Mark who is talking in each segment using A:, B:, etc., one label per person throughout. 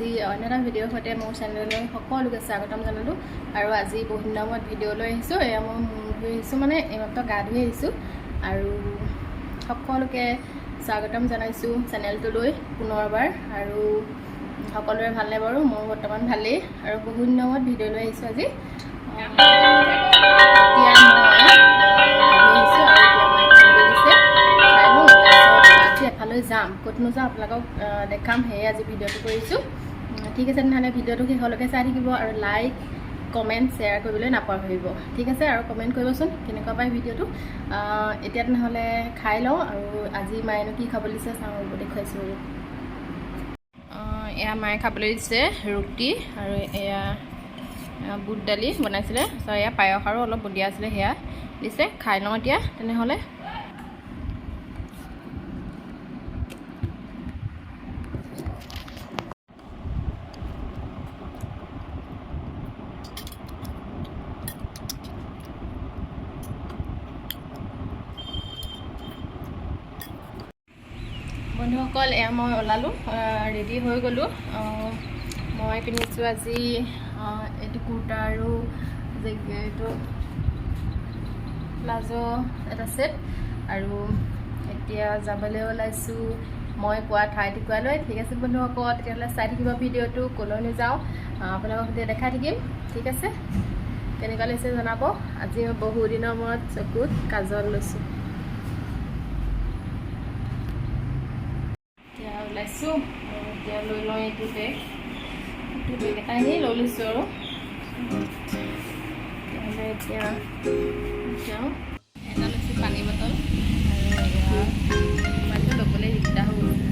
A: আজি অন্য এটা ভিডিঅ'ৰ সৈতে মোৰ চেনেললৈ সকলোকে স্বাগতম জনালোঁ আৰু আজি বহু দিনৰ মূৰত ভিডিঅ' লৈ আহিছোঁ। এয়া মই মূৰ ধুই আহিছোঁ, মানে এইমাত্ৰ গা ধুই আহিছোঁ আৰু সকলোকে স্বাগতম জনাইছোঁ চেনেলটোলৈ পুনৰবাৰ। আৰু সকলোৰে ভালনে বাৰু? মোৰ বৰ্তমান ভালেই আৰু বহু দিনৰ মূৰত ভিডিঅ' লৈ আহিছোঁ আজি। এতিয়া এফালে যাম, ক'তনো যাওঁ আপোনালোকক দেখাম, সেয়ে আজি ভিডিঅ'টো কৰিছোঁ। ঠিক আছে, তেনেহ'লে ভিডিঅ'টো শেষলৈকে চাই থাকিব আৰু লাইক কমেণ্ট শ্বেয়াৰ কৰিবলৈ নাপাহৰিব। ঠিক আছে, আৰু কমেণ্ট কৰিবচোন কেনেকুৱা পায় ভিডিঅ'টো। এতিয়া তেনেহ'লে খাই লওঁ আৰু আজি মায়েনো কি খাবলৈ দিছে চাওঁ, দেখুৱাইছোঁ আৰু। এয়া মায়ে খাবলৈ দিছে ৰুটি আৰু এয়া বুট দালি বনাইছিলে, চ' এয়া পায়স আৰু অলপ বদিয়া আছিলে, সেয়া দিছে। খাই লওঁ এতিয়া তেনেহ'লে। বন্ধুসকল, এয়া মই ওলালোঁ, ৰেডি হৈ গ'লোঁ। মই পিন্ধিছোঁ আজি এইটো কুৰ্তা আৰু এইটো প্লাজো এটা ছেট, আৰু এতিয়া যাবলৈ ওলাইছোঁ মই কোৱা ঠাই টুকুৰালৈ। ঠিক আছে বন্ধুসকল, তেতিয়াহ'লে চাই থাকিব ভিডিঅ'টো, ক'লৈনো যাওঁ আপোনালোকক সৈতে দেখাই থাকিম। ঠিক আছে, কেনেকুৱা লাগিছে জনাব। আজি মই বহুদিনৰ মূৰত চকুত কাজল লৈছোঁ। এতিয়া ওলাইছোঁ আৰু এতিয়া লৈ লওঁ এইটো বেগ এটা এনেই লৈ লৈছোঁ আৰু তেতিয়াহ'লে এতিয়া যাওঁ। এটা লৈছোঁ পানী বটল আৰু এয়া মোবাইলটো ল'বলৈ দিগদাৰ হৈ গৈছে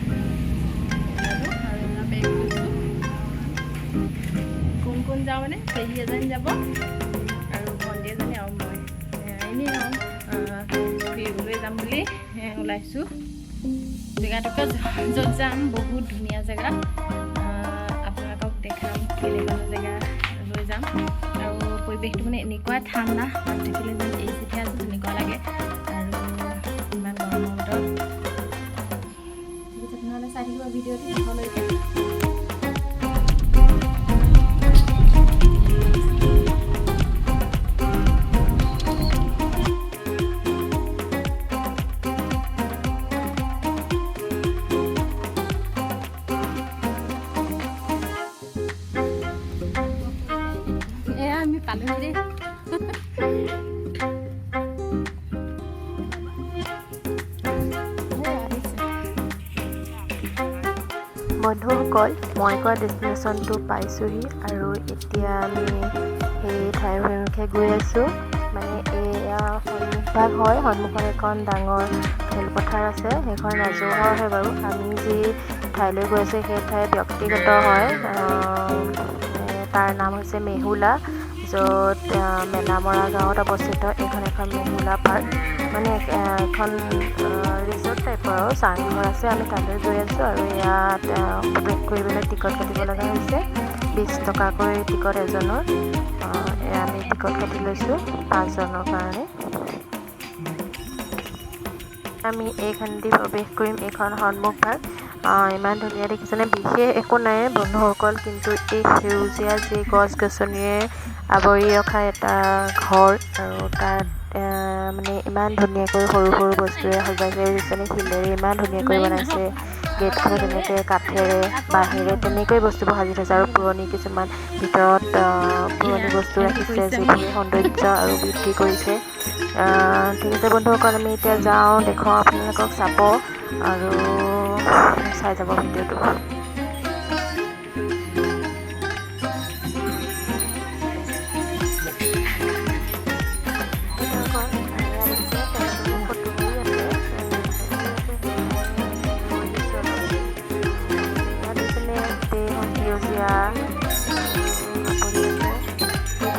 A: আৰু এটা বেগ লৈছোঁ। কোন যাওঁ মানে পেহী এজনী যাব আৰু ভণ্টি এজনী আৰু মই এনেই যাওঁ ফুৰিবলৈ যাম বুলি ওলাইছোঁ। জেগাটুকুৰা য'ত যাম বহুত ধুনীয়া জেগা, আপোনালোকক দেখাম কেনেকুৱা জেগা লৈ যাম। আৰু পৰিৱেশটো মানে এনেকুৱা ঠাণ্ডা, মানুহ থাকিলে যেন এই চিঠি আছে তেনেকুৱা লাগে আৰু ইমান গৰমৰ বতৰ। ঠিক আছে, তেনেহ'লে চাই থাকিব ভিডিঅ'টো শেষলৈকে। আমি পালোঁ দেই। বন্ধুসকল, মই কোৱা ডেষ্টিনেশ্যনটো পাইছোঁহি আৰু এতিয়া আমি সেই ঠাইৰ মুখে গৈ আছোঁ। মানে এয়া সন্মুখভাগ হয়, সন্মুখত এখন ডাঙৰ খেলপথাৰ আছে, সেইখন ৰাজহুৱা হয় বাৰু। আমি যি ঠাইলৈ গৈ আছোঁ সেই ঠাই ব্যক্তিগত হয়। তাৰ নাম হৈছে মেহুলা, য'ত মেলামৰা গাঁৱত অৱস্থিত। এইখন এখন মেহুলা পাৰ্ক, মানে এখন ৰিজৰ্ট টাইপৰ আৰু চাংঘৰ আছে। আমি তালৈ গৈ আছোঁ আৰু ইয়াত প্ৰৱেশ কৰিবলৈ টিকট কাটিব লগা হৈছে। 20 টকাকৈ টিকট এজনৰ। আমি টিকট কাটি লৈছোঁ 5 জনৰ কাৰণে। আমি এইখনেদি প্ৰৱেশ কৰিম। এইখন সন্মুখভাগ ইমান ধুনীয়া দেখিছেনে? বিশেষ একো নাই বন্ধুসকল, কিন্তু এই সেউজীয়া যি গছ গছনিৰে আৱৰি ৰখা এটা ঘৰ, আৰু তাত মানে ইমান ধুনীয়াকৈ সৰু সৰু বস্তুৰে সজাইছে বুজিছেনে? শিলেৰে ইমান ধুনীয়াকৈ বনাইছে। গেটখনো তেনেকৈ কাঠেৰে বাঁহেৰে তেনেকৈ বস্তুবোৰ সাজি থৈছে আৰু পুৰণি কিছুমান ভিতৰত পুৰণি বস্তু ৰাখিছে, যিবোৰে সৌন্দৰ্য আৰু বৃদ্ধি কৰিছে। ঠিক আছে বন্ধুসকল, আমি এতিয়া যাওঁ, দেখুৱাওঁ আপোনালোকক, চাব আৰু চাই যাব ভিডিঅ'টো।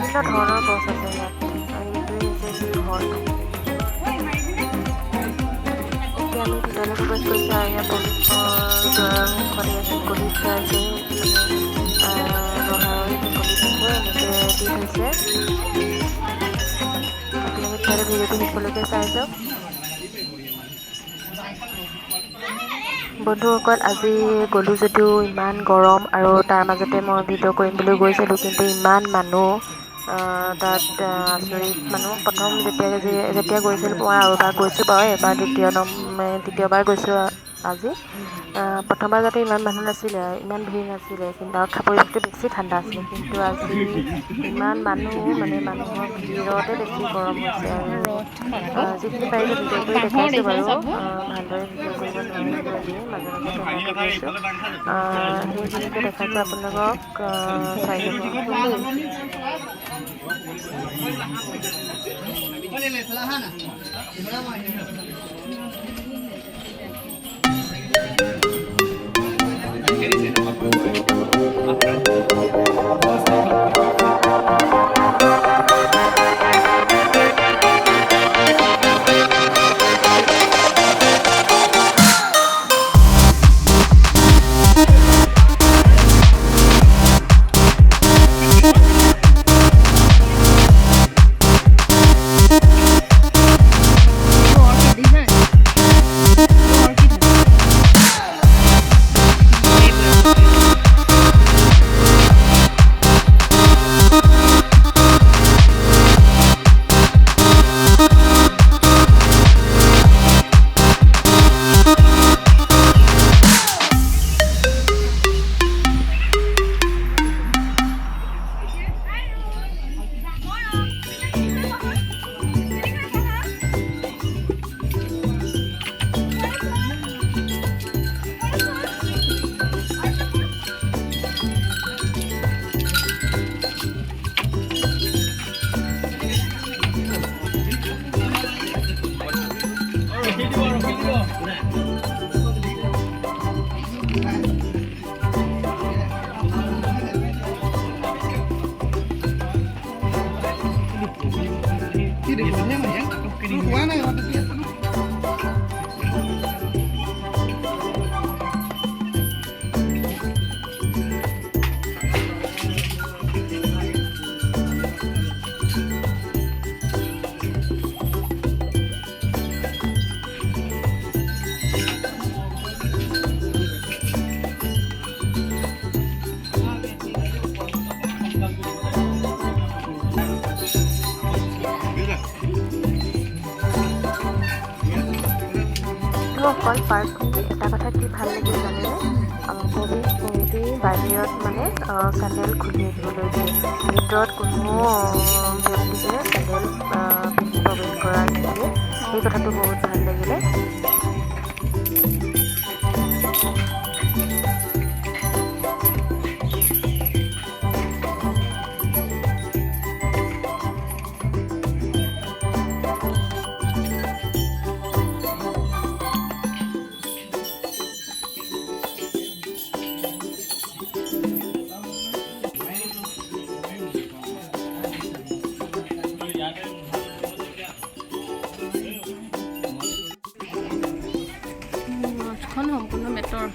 A: বিভিন্ন ধৰণৰ গছ আছে ইয়াত, আৰু এইটোৱে হৈছে ঘৰ। এতিয়া আমি ভিতৰলৈ প্ৰৱেশ কৰিছোঁ আৰু ইয়াত মুখতে কলি থোৱা আছে, লোহাৰৰ কলি থৈ এনেকৈ দি থৈছে। আপোনালোকে তেতিয়াহ'লে ভিডিঅ'টো শেষলৈকে চাই যাওক। বন্ধুসকল আজি গ'লোঁ যদিও ইমান গৰম আৰু তাৰ মাজতে মই ভিডিঅ' কৰিম বুলি গৈছিলোঁ কিন্তু ইমান মানুহ তাত আচৰিত মানুহ প্ৰথম যেতিয়া গৈছিলোঁ মই আৰু এবাৰ গৈছোঁ বাৰু এবাৰ দ্বিতীয়বাৰ গৈছোঁ আজি প্ৰথমবাৰ যাতে ইমান মানুহ নাছিলে ইমান ভিৰ নাছিলে কিন্তু পৰিৱেশটো বেছি ঠাণ্ডা আছিলে কিন্তু আজি ইমান মানুহ মানে মানুহৰ ভিৰতে বেছি গৰম হৈছে আৰু যিখিনি পাৰিছোঁ ভিডিঅ' কৰি দেখাইছোঁ বাৰু ভালদৰে ভিডিঅ' কৰিব নোৱাৰিলোঁ আজি মাজে মাজে কেমেৰাটো লৈছোঁ সেইখিনিকে দেখাইছোঁ আপোনালোকক চাই যাবচোন দেই অকল পাৰ্কখনত এটা কথা কি ভাল লাগিল জানেনে প্ৰৱেশ কৰোঁতেই বাহিৰত মানে চেণ্ডেল খুলি আহিবলৈ দিয়ে ভিতৰত কোনো ব্যক্তিকে চেণ্ডেল পিন্ধি প্ৰৱেশ কৰা নিদিয়ে সেই কথাটো বহুত ভাল লাগিলে সম্পূৰ্ণ মেটৰ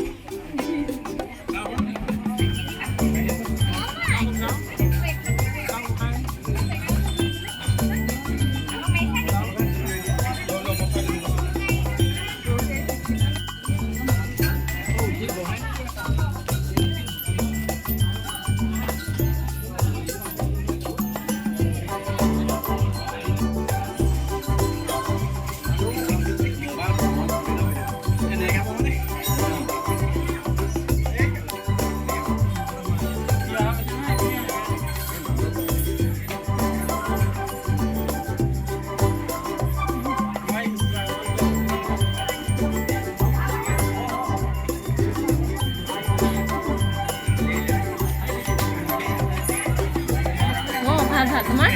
A: তোমাৰ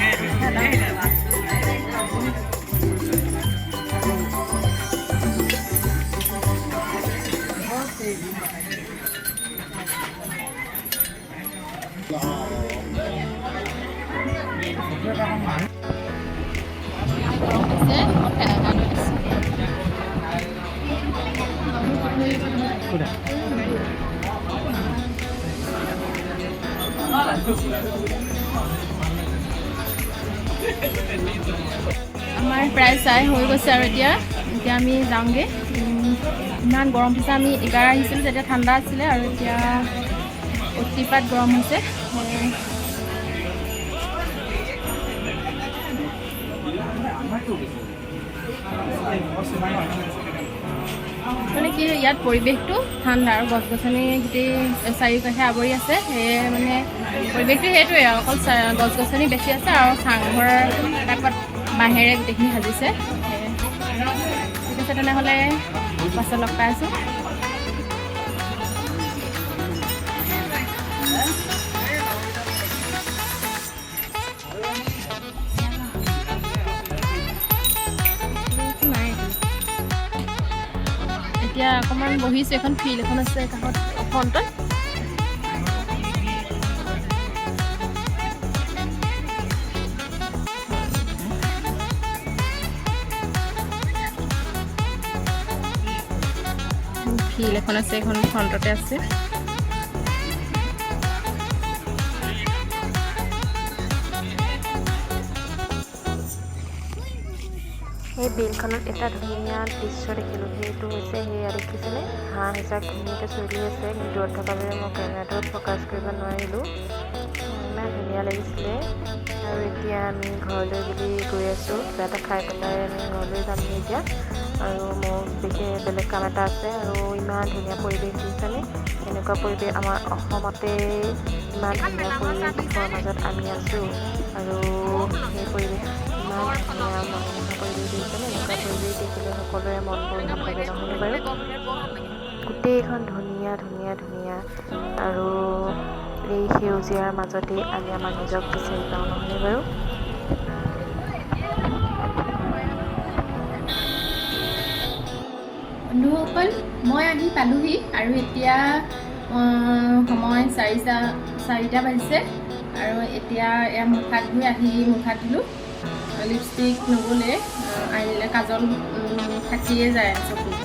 A: আমাৰ প্ৰায় চাই হৈ গৈছে আৰু এতিয়া আমি যাওঁগে
B: ইমান গৰম পিছে আমি এবাৰ আহিছিলোঁ যেতিয়া ঠাণ্ডা আছিলে আৰু এতিয়া অতিপাত গৰম হৈছে মানে কি ইয়াত পৰিৱেশটো ঠাণ্ডা আৰু গছ গছনি গোটেই চাৰিওকাষে আৱৰি আছে সেয়ে মানে পৰিৱেশটো সেইটোৱে অকল গছ গছনি বেছি আছে আৰু চাংঘৰ টাইপত বাঁহেৰে গোটেইখিনি সাজিছে ঠিক আছে তেনেহ'লে পাছত লগ পাই আছোঁ এতিয়া অকণমান বহিছোঁ এখন ফিল্ড এখন আছে কাষত ফ্ৰণ্টত ফিল্ড এখন আছে এখন ফ্ৰণ্টতে আছে
A: সেই বিলখনত এটা ধুনীয়া দৃশ্য দেখিলোঁ সেইটো হৈছে সেয়া দেখিছেনে হাঁহ এজাক ধুনীয়াকৈ চলি আছে কিন্তু দূৰত থকা বাবে মই কেমেৰাটোত ফ'কাছ কৰিব নোৱাৰিলোঁ ইমান ধুনীয়া লাগিছিলে আৰু এতিয়া আমি ঘৰলৈ বুলি গৈ আছোঁ কিবা এটা খাই পেলাই আমি ঘৰলৈ যাম এতিয়া আৰু মোৰ বিশেষ বেলেগ কাম এটা আছে আৰু ইমান ধুনীয়া পৰিৱেশ দিছেনে এনেকুৱা পৰিৱেশ আমাৰ অসমতে ইমান ধুনীয়া পৰিৱেশৰ মাজত আমি আছোঁ আৰু সেই পৰিৱেশ ইমান ধুনীয়া মনোমোহা পৰিৱেশ দিছেনে এনেকুৱা পৰিৱেশ দেখিলে সকলোৰে মনবোৰ ভাল লাগে নহয়নে বাৰু গোটেইখন ধুনীয়া ধুনীয়া ধুনীয়া আৰু এই সেউজীয়াৰ মাজতেই আমি আমাৰ নিজক বিচাৰি পাওঁ নহয়নে বাৰু
B: বন্ধুসকল মই আহি পালোহি আৰু এতিয়া সময় 4টা বাজিছে আৰু এতিয়া এয়া মুখ হাত ধুই আহি মুখ হাত ধুলোঁ লিপষ্টিক নগ'লে আনিলে কাজল থাকিয়ে যায় চকুত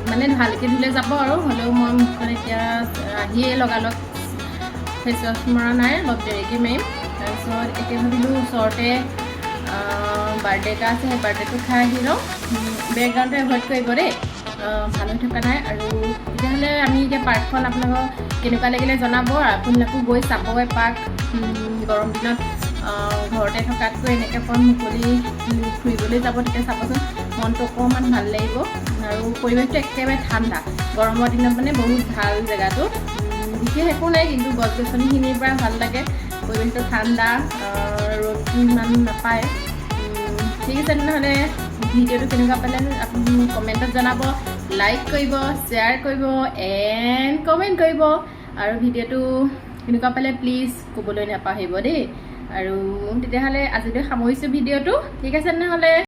B: মানে ভালকৈ ধুলে যাব আৰু হ'লেও মই মুখখন এতিয়া আহিয়ে লগালগ ফেচ ৱাছ মৰা নাই অলপ দেৰিকৈ মাৰিম তাৰপিছত এতিয়া ভাবিলোঁ ওচৰতে বাৰ্থডে এটা আছে সেই বাৰ্থডেটো খাই আহি লওঁ বেকগ্ৰাউণ্ডটো এভইড কৰিব দেই ভাল হৈ থকা নাই আৰু তেতিয়াহ'লে আমি এতিয়া পাৰ্কখন আপোনালোকক কেনেকুৱা লাগিলে জনাব আৰু আপোনালোকো গৈ চাব এপাক গৰম দিনত ঘৰতে থকাতকৈ এনেকৈ অকণ মুকলি ফুৰিবলৈ যাব তেতিয়া চাবচোন মনটো অকণমান ভাল লাগিব আৰু পৰিৱেশটো একেবাৰে ঠাণ্ডা গৰমৰ দিনত মানে বহুত ভাল জেগাটো বিশেষ একো নাই কিন্তু গছ গছনিখিনিৰ পৰা ভাল লাগে পৰিৱেশটো ঠাণ্ডা ৰ'দটো ইমান নাপায় ঠিক আছে তেনেহ'লে ভিডিঅ'টো কেনেকুৱা পালে আপুনি কমেণ্টত জনাব লাইক কৰিব শ্বেয়াৰ কৰিব এণ্ড কমেণ্ট কৰিব আৰু ভিডিঅ'টো কেনেকুৱা পালে প্লিজ ক'বলৈ নাপাহৰিব দেই আৰু তেতিয়াহ'লে আজিলৈ সামৰিছোঁ ভিডিঅ'টো ঠিক আছে তেনেহ'লে